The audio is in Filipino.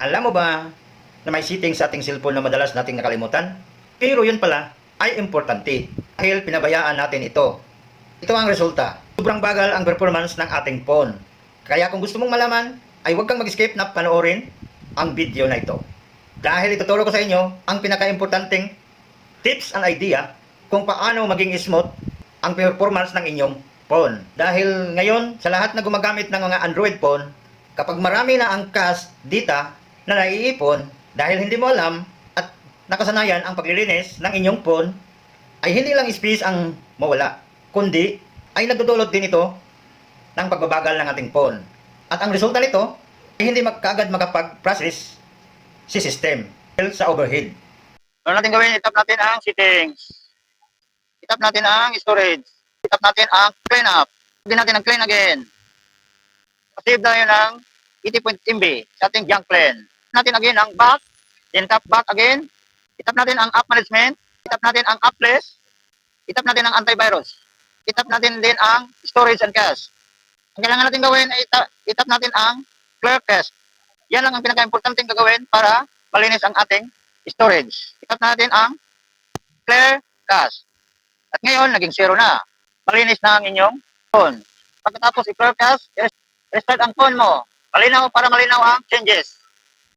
Alam mo ba na may setting sa ating cellphone na madalas nating nakalimutan? Pero yun pala ay importante dahil pinabayaan natin ito. Ito ang resulta. Sobrang bagal ang performance ng ating phone. Kaya kung gusto mong malaman, ay huwag kang mag-skip na panoorin ang video na ito. Dahil ituturo ko sa inyo ang pinaka-importanting tips and idea kung paano maging smooth ang performance ng inyong phone. Dahil ngayon, sa lahat na gumagamit ng mga Android phone, kapag marami na ang cache data na naiipon dahil hindi mo alam at nakasanayan ang paglilinis ng inyong phone, ay hindi lang space ang mawala, kundi ay nagdudulot din ito ng pagbabagal ng ating phone. At ang resulta nito ay hindi kaagad makapag-process si system dahil sa overhead. Ano natin gawin? Itap natin ang settings. Itap natin ang storage. Itap natin ang clean up. Hindi natin ang clean again. Save na yun ng 80 MB sa ating junk clean. Natin again ang back. Then tap back again. Itap natin ang app management. Itap natin ang app list. Itap natin ang antivirus. Itap natin din ang storage and cache. Ang kailangan natin gawin ay itap natin ang clear cache. Yan lang ang pinaka-importante gagawin para malinis ang ating storage. Itap natin ang clear cache. At ngayon, naging 0 na. Malinis na ang inyong phone. Pagkatapos i-clear cache, restart ang phone mo. Malinaw para malinaw ang changes.